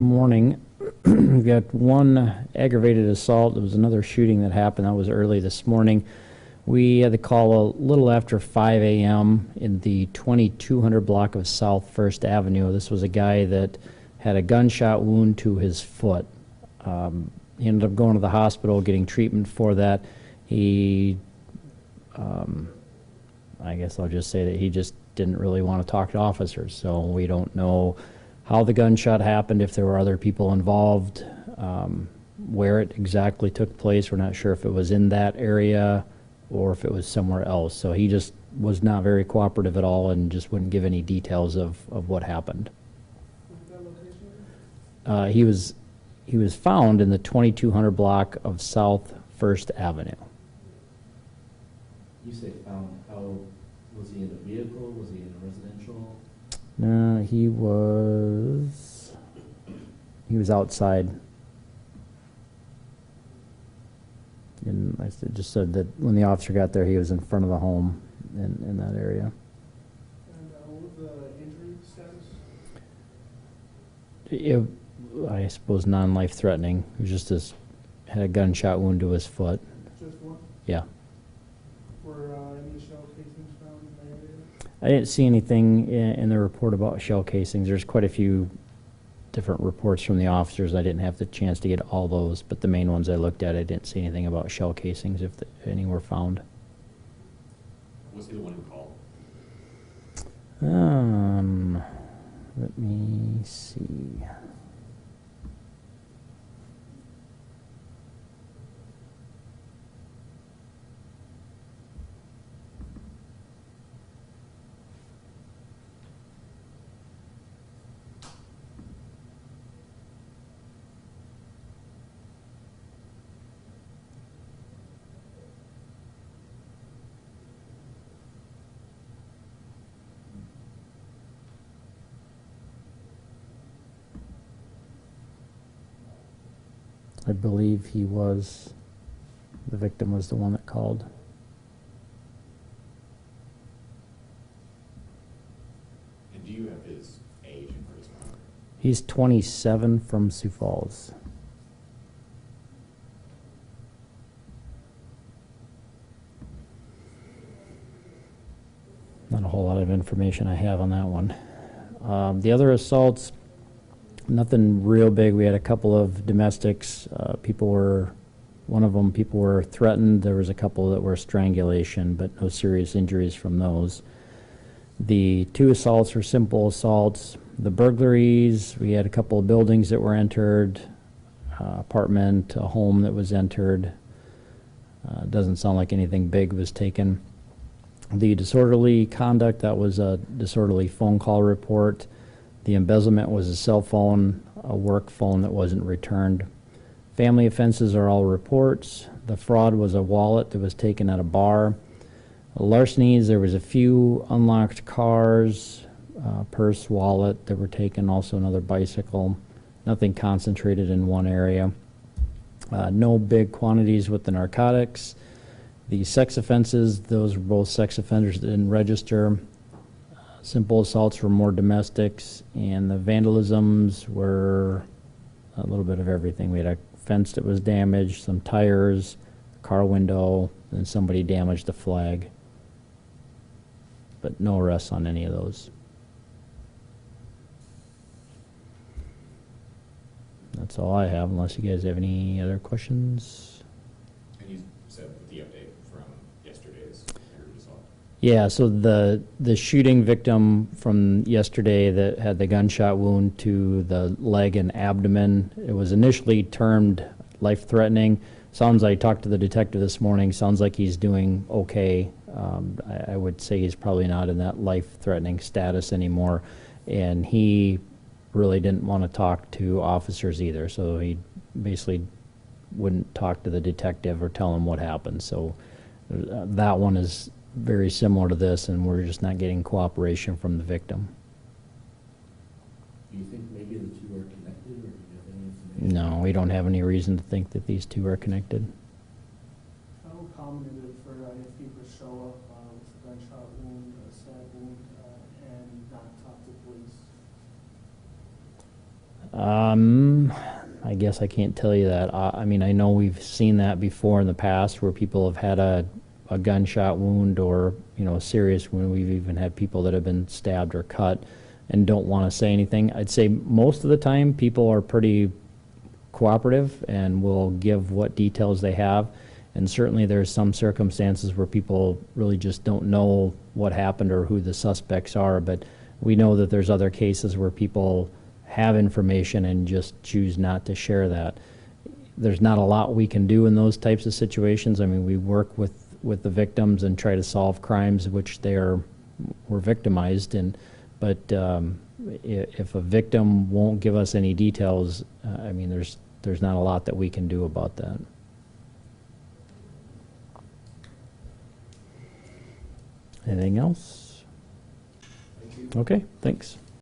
Morning. We've got one aggravated assault. There was another shooting that happened. That was early this morning. We had the call a little after 5 a.m. in the 2200 block of South First Avenue. This was a guy that had a gunshot wound to his foot. He ended up going to the hospital, getting treatment for that. I guess I'll just say that he just didn't really want to talk to officers, so we don't know how the gunshot happened, if there were other people involved, where it exactly took place. We're not sure if it was in that area or if it was somewhere else. So he just was not very cooperative at all and just wouldn't give any details of what happened. He was found in the 2200 block of South First Avenue. You say found. How was he in a vehicle? Was he in a residential? No, he was outside. And I just said that when the officer got there, he was in front of the home in that area. And what was the injury status? I suppose non-life threatening. He was just had a gunshot wound to his foot. Just one? Yeah. Were any shell casings found in the area? I didn't see anything in the report about shell casings. There's quite a few different reports from the officers. I didn't have the chance to get all those, but the main ones I looked at, I didn't see anything about shell casings, if any were found. Was he the one who called? Let me see. I believe the victim was the one that called. And do you have his age and charisma? He's 27 from Sioux Falls. Not a whole lot of information I have on that one. The other assaults, nothing real big. We had a couple of domestics. People were threatened. There was a couple that were strangulation, but no serious injuries from those. The two assaults were simple assaults. The burglaries, we had a couple of buildings that were entered, apartment, a home that was entered. Doesn't sound like anything big was taken. The disorderly conduct, that was a disorderly phone call report. The embezzlement was a cell phone, a work phone that wasn't returned. Family offenses are all reports. The fraud was a wallet that was taken at a bar. Larcenies, there was a few unlocked cars, purse, wallet that were taken, also another bicycle. Nothing concentrated in one area. No big quantities with the narcotics. The sex offenses, those were both sex offenders that didn't register. Simple assaults were more domestics, and the vandalisms were a little bit of everything. We had a fence that was damaged, some tires, a car window, and somebody damaged the flag. But no arrests on any of those. That's all I have, unless you guys have any other questions. And you said the update from yesterday's aggravated assault. Yeah, so the shooting victim from yesterday that had the gunshot wound to the leg and abdomen, it was initially termed life-threatening. Sounds like, I talked to the detective this morning, sounds like he's doing okay. I would say he's probably not in that life-threatening status anymore, and he really didn't want to talk to officers either, so he basically wouldn't talk to the detective or tell him what happened. So that one is very similar to this, and we're just not getting cooperation from the victim. Do you think maybe the two are connected, or do you have any information? No, we don't have any reason to think that these two are connected. How common is it for if people show up with a gunshot wound, a stab wound, and not talk to police? I guess I can't tell you that. I mean, I know we've seen that before in the past where people have had a gunshot wound or, you know, a serious wound. We've even had people that have been stabbed or cut and don't want to say anything. I'd say most of the time people are pretty cooperative and will give what details they have. And certainly there's some circumstances where people really just don't know what happened or who the suspects are. But we know that there's other cases where people have information and just choose not to share that. There's not a lot we can do in those types of situations. I mean, we work with the victims and try to solve crimes which were victimized in. But if a victim won't give us any details, I mean, there's not a lot that we can do about that. Anything else? Thank you. Okay, thanks.